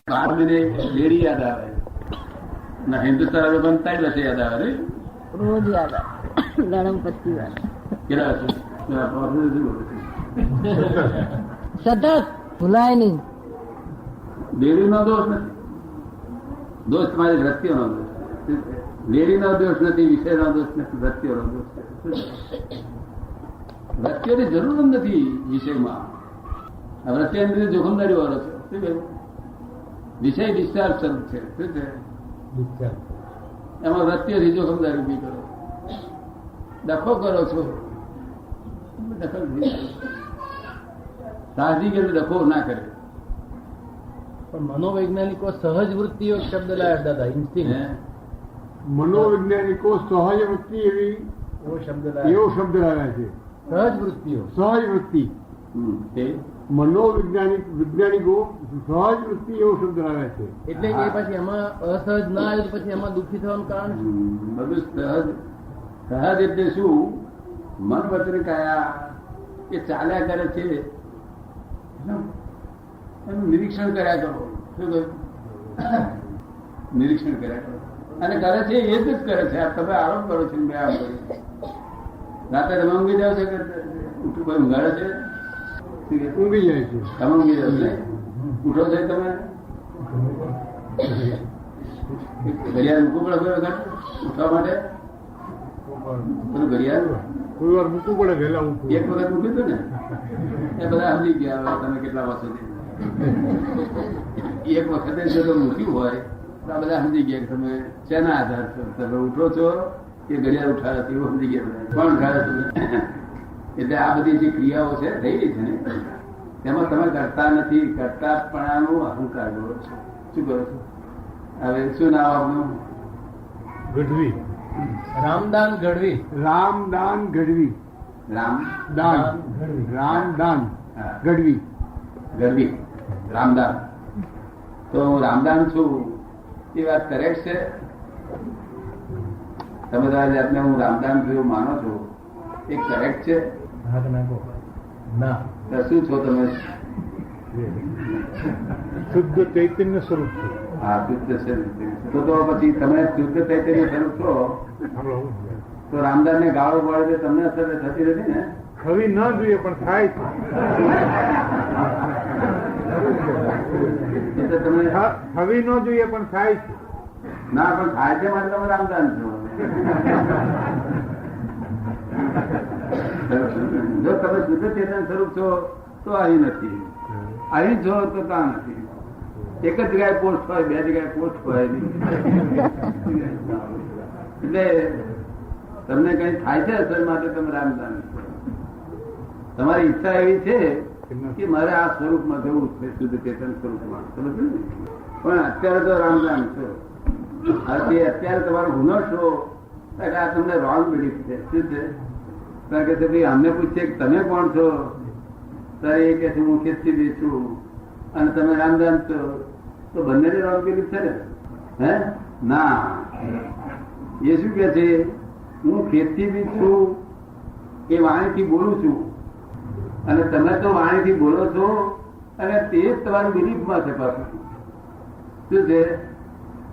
5 minute dairy યાદ આવે ના હિન્દુસ્તાન લોકો 3 વર્ષે યાદ આવે રોજ યાદ આવે ગણપતિ વાર સતત ભૂલાય નહીં. ડેરી નો દોષ નથી, દોષ તમારી વૃત્તિઓનો દોષ. ડેરી નો દોષ નથી, વિષય નો દોષ નથી, વૃત્તિઓનો દોષ. વૃત્તિઓની જરૂર નથી વિષયમાં. વૃત્તિ જોખમદારી વાળો છે. શું કહ્યું? વિષય ડિસ્ચાર્જ સ્વરૂપ છે. શું છે? એમાં વૃત્તિઓથી જોખમદારી ઉભી કરો, ડખો કરો છો. દખલ સાહજિક એટલે ડખો ના કરે. પણ મનોવૈજ્ઞાનિકો સહજ વૃત્તિઓ શબ્દ લાયા દાદા. મનોવૈજ્ઞાનિકો સહજ વૃત્તિ એવો શબ્દ લાવ્યા છે. સહજ વૃત્તિઓ, સહજ વૃત્તિ. વૈજ્ઞાનિકો સહજ વૃત્તિ એવો શબ્દ લાવ્યા છે. એટલે કે પછી એમાં અસહજ ના આવે પછી એમાં દુઃખી થવાનું કારણ બધું સહજ. સહજ એટલે શું? મન વચન કાયા એ ચાલ્યા કરે છે, એનું નિરીક્ષણ કર્યા કરો. શું કહ્યું? નિરીક્ષણ કર્યા કરો અને કરે છે એ જ કરે છે. આ તમે આરોપ કરો છો મેં આમ કર્યું. રાતે તમે ઊંઘી જાવ છો કે ઉઠું કોઈ ઊંઘાડે છે? ઊંઘી જાય છે. તમે ઊંઘી જાવ છો, ઉઠો છો તમે ઘડિયાળ મૂકવું પડે કોઈ વખત ઉઠવા માટે? પેલું ઘડિયાળ કોઈ વાર મૂકવું પડે વહેલા ઉઠવું. એક વખત મૂક્યું હતું ને એ બધા સમજી ગયા તમે કેટલા વર્ષોથી. એક વખતે જો મૂક્યું હોય તો આ બધા સમજી ગયા કે તમે શેના આધાર છો. તમે ઉઠો છો કે ઘડિયાળ ઉઠાડે છે એવું સમજી ગયા. કોણ ઉઠાડે છે? એટલે આ બધી જે ક્રિયાઓ છે થઈ રહી છે ને તેમાં તમે કરતા નથી. કરતાપણાનું અહંકાર કરો છો. શું કરો છો? હવે શું નામ આપનું? ગઢવી. રામદાન ગઢવી. રામદાન ગઢવી. રામદાન ગઢવી. ગઢવી રામદાન. તો હું રામદાન છું એ વાત કરેક્ટ છે? તમે તમારી જાતને હું રામદાન છું એવું માનો છો એ કરેક્ટ છે? ના. શું છો તમે? શુદ્ધ ચૈતન્ય સ્વરૂપ છે. હા, શુદ્ધ છે. તો પછી તમે શુદ્ધ ચૈતન્ય સ્વરૂપ છો તો રામદાન ને ગાળો પડે તો તમને અસર થતી નથી ને? થવી ન જોઈએ પણ થાય છે. એટલે તમે થવી ન જોઈએ પણ થાય છે. ના પણ થાય છે માટે તમે રામદાન છો. જો તમે શુદ્ધ ચેતન સ્વરૂપ છો તો અહીં નથી, અહીં છો તો ત્યાં નથી. એક જ જગ્યાએ પોસ્ટ હોય, બે જગ્યાએ પોસ્ટ હોય નહીં. એટલે તમને કઈ થાય છે અસર માટે તમે રામદાન છો. તમારી ઈચ્છા એવી છે કે મારે આ સ્વરૂપમાં જવું છે, શુદ્ધ ચેતન સ્વરૂપમાં. સમજ ને? પણ અત્યારે તો રામદાન છો. અત્યારે તમારો ગુનો છો આ તમને રોંગ બિલીફ છે. શું છે? કારણ કે ભાઈ અમને પૂછીએ કે તમે કોણ છો, ત્યારે એ કે છે હું ખેતી છું અને તમે રામદાન છો. તો બંને રોંગ બિલીફ છે ને? હે ના, એ શું કે છે? હું ખેતી બી છું એ વાણીથી બોલું છું અને તમે તો વાણીથી બોલો છો અને તે જ તમારી બિલીફમાં છે પાછું. શું છે?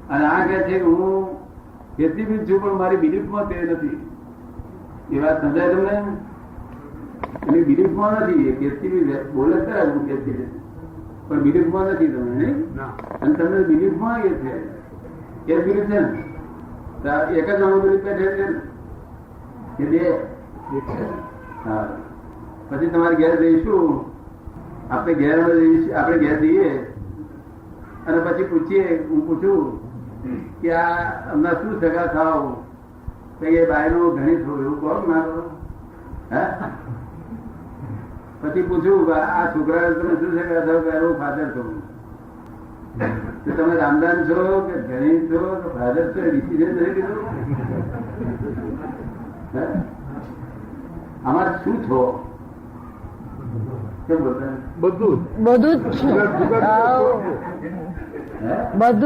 અને આ કહે છે કે હું ખેતી બી છું પણ મારી બિલીફમાં તે નથી. એ વાત સમજાય તમને? એની બિલીફમાં નથી. એ ખેતી બી બોલે ખરા હું ખેતી પણ બિલીફમાં નથી તમે. નહીં? અને તમને બિલીફમાં એ છે. એ બિલીફ છે ને એક જ અમુક બિલીફ છે કે બે? હા. પછી તમારે ઘેર જઈશું, આપણે ઘેર જઈએ અને પછી પૂછીએ, હું પૂછું કે આ હમણાં શું સગા થાવ તો એ બાયનું ઘણી થયું એવું કહો ના કહો? હે? પછી પૂછું આ છોકરા તમે શું સગા થાવ? કે હું ફાધર છું. તમે રામદાન છો કે ઘણી છો કે ફાધર છો? ડિસિઝન નથી લીધું? આમાં શું છો? બધું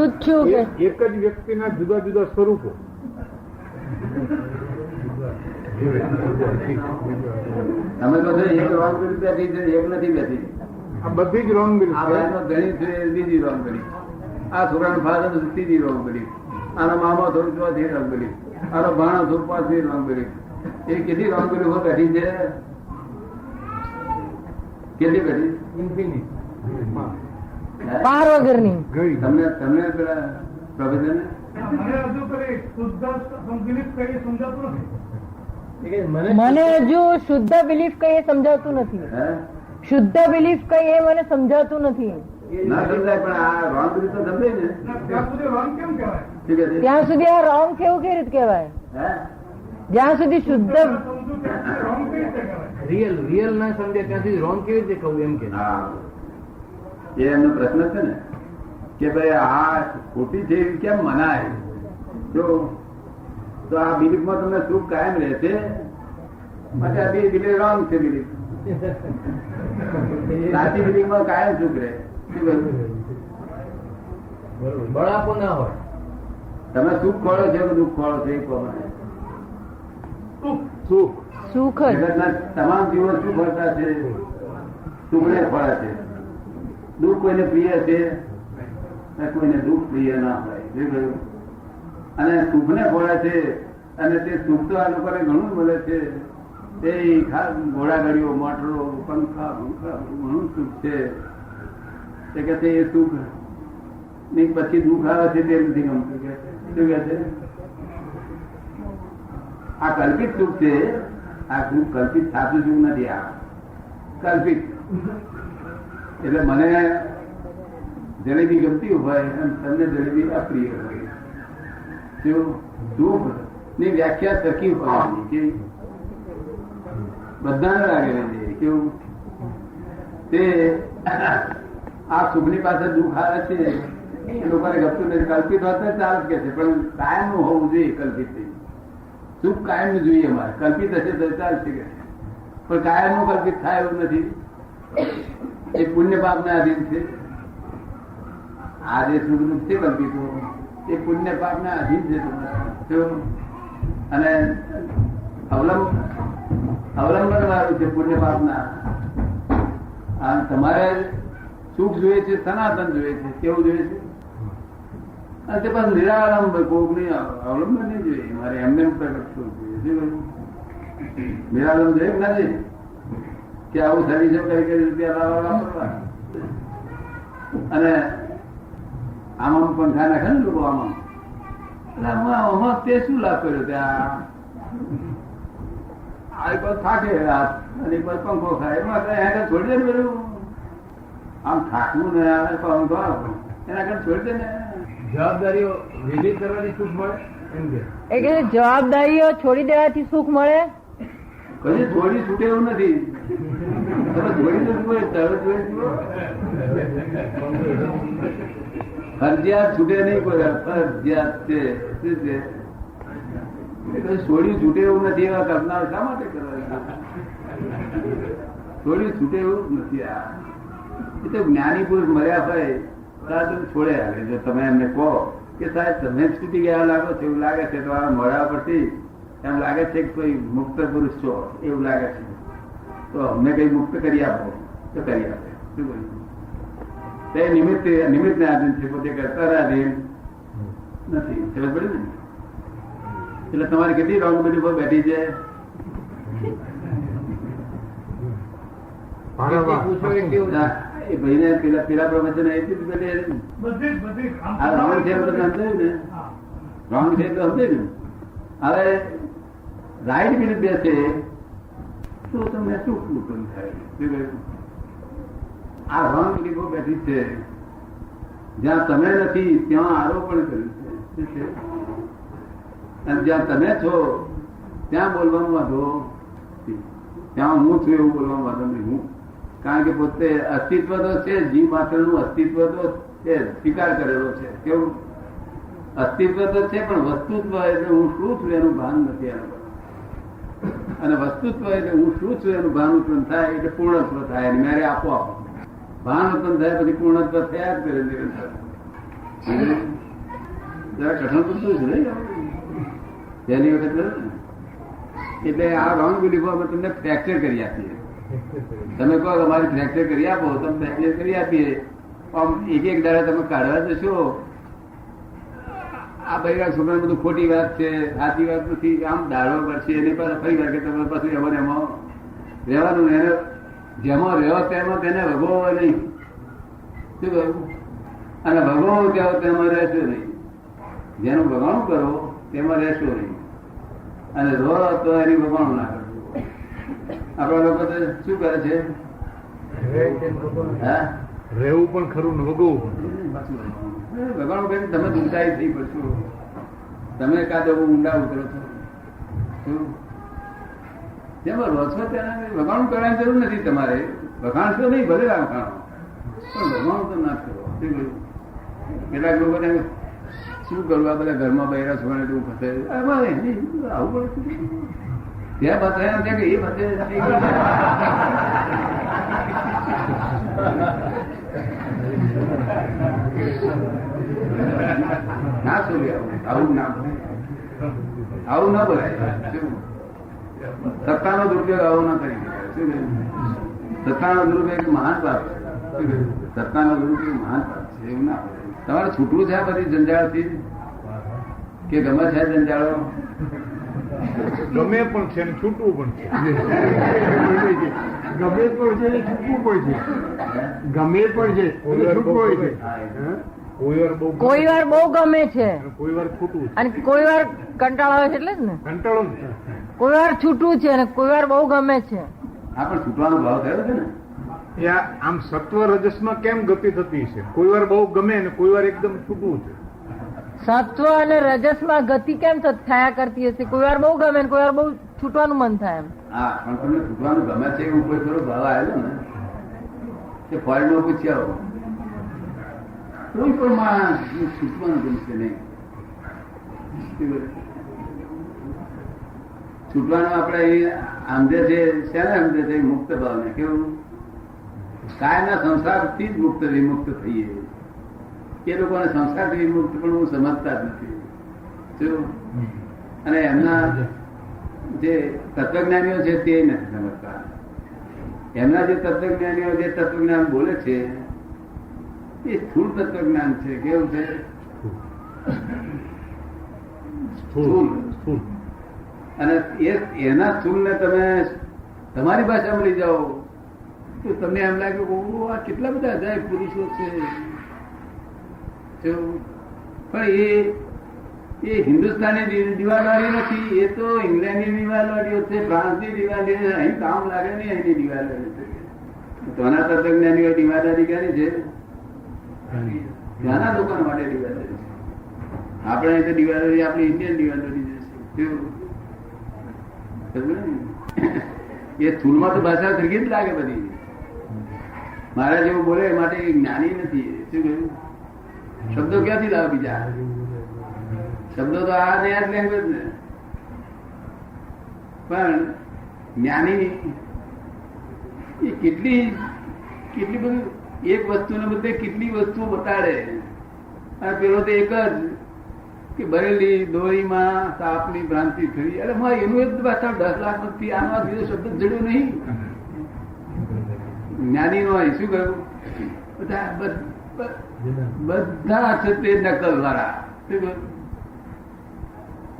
જ છું કે એક જ વ્યક્તિના જુદા જુદા સ્વરૂપો. અમે બધું એક રોંગ બિલીફ બેઠી છે, એક નથી બેઠી. આ બધી જ રોંગ બિલીફ. ઘણી છે બીજી રોંગ બિલીફ. આ છોકરાનો ફાધર સીધી રોંગ બિલીફ, આનો મામા થોડું ચોથી રોંગ બિલીફ, આનો ભાણો થોડું પાંચમી રોંગ બિલીફ. એ કેટલી રોંગ બિલીફો બેઠી છે? કેટલી બેઠી? ઇન્ફિનિટ. પાર વગરની. તમને પેલા પ્રોફેસર ને મને હજુ શુદ્ધ બિલીફ કઈ એ સમજાવતું નથી. શુદ્ધ બિલીફ કઈ એ મને સમજાવતું નથી. ના સમજાય, પણ આ રોંગ બિલીફ તો સમજાય ને. ત્યાં સુધી આ રોંગ કેવું કેવી રીતે કહેવાય? જ્યાં સુધી શુદ્ધ રિયલ ના સમજે ત્યાં સુધી રોંગ કેવી રીતે કહું એમ કે. હા, એ એમનો પ્રશ્ન છે ને કે ભાઈ આ ખોટી છે એવી કેમ મનાય? જો તો આ બિલીફમાં તમને સુખ કાયમ રહેશે, માટે આ બિલીફ રોંગ છે. બિલીફ સાચી બિલીફમાં કાયમ સુખ રહે. બળાપો ના હોય. તમે સુખ ખોળો છો કે દુઃખ ખોળો છો? એ પ્રમાણે સુખ સુખ જ. જગતના તમામ જીવો શું ખોળતા છે? સુખને ખોળે છે. દુઃખ કોઈને પ્રિય છે, કોઈને દુઃખ પ્રિય ના હોય. અને સુખને ખોળે છે, અને તે સુખ તો આ લોકોને ઘણું મળે છે. તે ઘોડાગાડીઓ, મોટરો, પંખા ઘણું સુખ છે. તે કે એ સુખ ની પછી દુઃખ આવે છે તે નથી ગમતું. કે શું કે છે? આ કલ્પિત સુખ છે. આ સુખ કલ્પિત સાચું સુખ નથી. આ કલ્પિત. એટલે મને જલેબી ગમતી હોય અને તમને જલેબી અપ્રિય હોય. સુખ ની વ્યાખ્યા સરખી હોવાની કે બધાને લાગે કેવું તે આ સુખની પાસે દુઃખ આવે છે એ લોકોને ગમતું નથી. કલ્પિત હોત ચાલ કે છે, પણ કાયમ નું હોવું જોઈએ. કલ્પિત સુખ કાયમ નું જોઈએ. અમારે કલ્પિત હશે તો ચાલશે કે, પણ કાયમ નું કલ્પિત થાય એવું નથી. એ પુણ્ય પાપ ના આધીન છે. આ જે સુખ દુઃખ છે કલ્પિતો એ પુણ્ય પાપ ના આધીન છે. અને અવલંબન વાળું છે પુણ્ય પાપ ના. તમારે સુખ જોઈએ છે, સનાતન જોઈએ છે. કેવું જોઈએ છે? અને તે પણ નિરાલંબ કોક ની અવલંબન નહીં જોઈએ. મારે એમને પ્રગટ સુખ જોઈએ. નિરાલંબ જોઈએ કે નથી કે આવું સર્વિસો કરી રૂપિયા વાપરવા. અને આમાં પંખા નાખે ને લોકો આમાં, એટલે આમાં તે શું લાભ કર્યો? ત્યાં થાકે રાત અને પંખો ખાય એમાં છોડી દે ને બધું. આમ થાકવું ને પંખો એના કરતા છોડી દે ને. જવાબદારીઓ વિધિ કરવાથી સુખ મળે એમ કે. જવાબદારીઓ છોડી દેવાથી સુખ મળે. કદી છોડી છૂટે એવું નથી. તમે છોડી દો ફરજિયાત છૂટે નહીં. કોઈ ફરજિયાત છે. શું છે? છોડી છૂટે એવું નથી. એવા કલ્પના શા માટે કરવા? છોડી છૂટે એવું નથી. આ એ તો જ્ઞાની પુરુષ મર્યા હોય છોડે આવે. જો તમે એમને કહો કે સાહેબ તમે જ છૂટી ગયા લાગો છો, એવું લાગે છે, તમારા મોઢા પરથી એમ લાગે છે કે કોઈ મુક્ત પુરુષ છો એવું લાગે છે, તો અમને કઈ મુક્ત કરી આપો તો કરી આપે. શું કહ્યું? તે નિમિત્ત ને આધીન છે, પોતે કરતા આધીન નથી. સમજ પડી ને? એટલે તમારે કેટલી રોંગ બિલીફો બેઠી છે? એ ભાઈને પેલા પ્રવચન આ રોંગ છે સમજાયું ને? રોંગ છે તો સમજે ને? હવે રાઈટ બિલીફ બેસે તો તમને શું નુકસાન થાય? આ રોંગ બિલીફો બેઠી છે. જ્યાં તમે નથી ત્યાં આરોપણ કર્યું છે, અને જ્યાં તમે છો ત્યાં બોલવાનું વાંધો. ત્યાં હું છું એવું બોલવાનું વાંધો નહીં. હું કારણ કે પોતે અસ્તિત્વ તો છે, જીવ માત્ર નું અસ્તિત્વ તો છે, સ્વીકાર કરેલો છે. કેવું અસ્તિત્વ તો છે, પણ વસ્તુત્વ એટલે હું શું છું એનું ભાન નથી. અને વસ્તુત્વ એટલે હું શું છું એનું ભાન ઉત્પન્ન થાય એટલે પૂર્ણત્વ થાય. મારે આપો ભાન ઉત્પન્ન થાય પછી પૂર્ણત્વ થયા જ કરે. જરા કઠણ પૂરતું છે ને પહેલી વખત. એટલે આ રોંગ બિલીફો અમે તમને ફ્રેક્ચર કરી આપીએ. તમે કહો અમારી ફ્રેક્ચર કરી આપો, તમે ફ્રેક્ચર કરી આપીએ. આમ એક એક દાડા તમે કાઢવા જશો, આ બૈરા છોકરા બધું ખોટી વાત છે, સાચી વાત નથી, આમ દાડો પડશે એને પાછા ફરી વાર કે તમે પાછું એમાં રહેવાનું ને એને જેમાં રહેવા તેમાં તેને ભગવો નહીં. શું કહ્યું? અને ભગવો ત્યાં તેમાં રહેશો નહીં. જેનું ભગવાન કરો તેમાં રહેશો નહીં, અને રહો તો એની ભગવાન ના કરજો. આપણા લોકો તો શું કરે છે? રહેવું પણ ખરું ને વગવું ભગવાન કહે તમે ઊંડાઈ થઈ પડશો, તમે કાદો ઊંડા ઉતરો છો. શું જેમાં રહો છો ત્યાં વખાણ કરવાની જરૂર નથી. તમારે વખાણશો નહીં, ભલે વખાણો, પણ વખાણ તો ના કરો. કેટલાક લોકો શું કરવું, આ બધા ઘરમાં બૈરા છોકરા એવું ફસે, આવું પડે ત્યાં બતાવ્યા ત્યાં કે એ ફસે ના છોડી આવું ના બોલાય, આવું ના બોલાય. સત્તાનો દુરુપયોગ આવો ના કરી શકાય. સત્તાનો દુરુપયોગ મહાન પાપ છે. સત્તાનો દુરુપયોગ મહાન પાપ છે, એવું ના બોલાય. તમારે છૂટવું છે આ બધી જંજાળથી કે ગમે છે જંજાળો? ગમે પણ છે ને છૂટવું પણ છે. ગમે પણ છે ને છૂટવું પણ છે. ગમે પણ છે છૂટવું હોય છે. કોઈ વાર બહુ ગમે છે, કોઈ વાર છૂટવું અને કોઈ વાર કંટાળો આવે છે, એટલે જ ને કંટાળો. કોઈ વાર છૂટવું છે અને કોઈ વાર બહુ ગમે છે. હા, પણ છૂટવાનો ભાવ થયો છે ને. આમ સત્વ રજસમાં કેમ ગતિ થતી છે? કોઈ વાર બહુ ગમે ને કોઈ વાર એકદમ છૂટવું છે. સત્વ અને રજસમાં ગતિ કેમ થયા કરતી હશે? કોઈ વાર બહુ ગમે ને કોઈ વાર બહુ છૂટવાનું મન થાય. એમ હા, પણ તમને છૂટવાનું ગમે છે એવું કોઈ થોડો ભાવ આવેલો ને કે ફોરેન નો પૂછી આવો, કોઈ પણ માણસ છૂટવાનું ગમશે નહીં. છૂટવાનું આપણે સમજે છે, શેને સમજે છે? મુક્ત ભાવને. કેવું? કાયના સંસારથી જ મુક્ત વિમુક્ત થઈએ. એ લોકોને સંસ્કારથી વિમુક્ત પણ હું સમજતા જ નથી. શું? અને એમના જે તત્વજ્ઞાનીઓ છે તે નથી સમજતા. એમના જે તત્વજ્ઞાનીઓ જે તત્વજ્ઞાન બોલે છે એ સ્થૂળ તત્વજ્ઞાન છે. કેવું છે? સ્થૂળ. અને એના સ્થૂળ ને તમે તમારી ભાષામાં લઈ જાઓ તો તમને એમ લાગે આ કેટલા બધા અજાય પુરુષો છે. પણ એ હિન્દુસ્તાની દિવાલવાળી નથી, એ તો ઇંગ્લેન્ડની દિવાલવાળીઓ છે, ફ્રાન્સની દિવાળી. અહીં કામ લાગે નહીં અહીંની દિવાલવાળી છે. ત્યાંના તત્વજ્ઞાનીઓ દિવાલવાળી કરી છે, ત્યાંના લોકો માટે દિવાલવાળી છે. આપણે અહીં તો દિવાલવાળી આપણી ઇન્ડિયન દિવાલવાળી છે. એ સ્થૂળમાં તો ભાષા સરખી જ લાગે બધી. મારા જેવું બોલે એ માટે જ્ઞાની નથી. શું કહ્યું? શબ્દો ક્યાંથી લાવે બીજા? શબ્દો તો આ ને આ લેંગ્વેજ ને. પણ જ્ઞાની એ કેટલી બધી એક વસ્તુને બદલે કેટલી વસ્તુઓ બતાડે. અને પેલો તો એક જ કે બરેલી દોરીમાં સાપની ભ્રાંતિ થઈ. અરે એનું એક પાછળ 10 લાખ નથી, આનો બીજો શબ્દ જડ્યો નહીં. જ્ઞાની નો શું કહ્યું? બધા છે તે નકલ વાળા.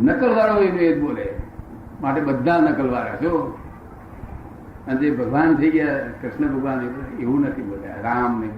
નકલ વાળો એનું એ જ બોલે, માટે બધા નકલ વાળા. જો અને જે ભગવાન થઈ ગયા કૃષ્ણ ભગવાન એવું નથી બોલ્યા, રામ ને